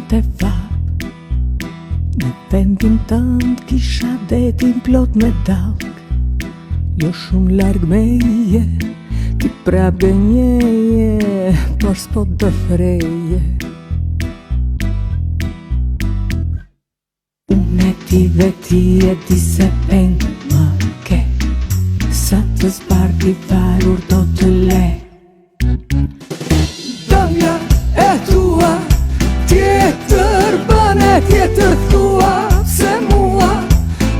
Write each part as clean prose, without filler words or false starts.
të fa. Në vendin tënd kisha detin plot me dalk, jo shumë larg meje, ti prap gënjeje, por s'po do freje. Unë e ti dhe ti e di se peng më ke, sa të zbark i varur do të le. Dënja e tua tjetër bane, tjetër thua se mua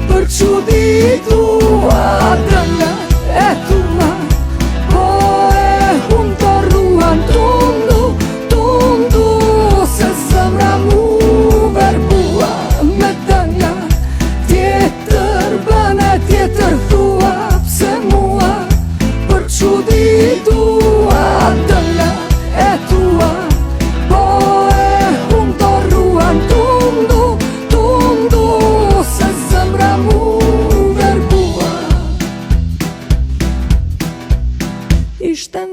për çuditua. Dënja e tua po e unë të ruan tundu, tundu, se zemra mu verbua. Me dënja tjetër bane, tjetër thua se mua për çuditua. Dënja e tua po e unë të ruan tundu, tundu, se zemra mu verbua. Ishte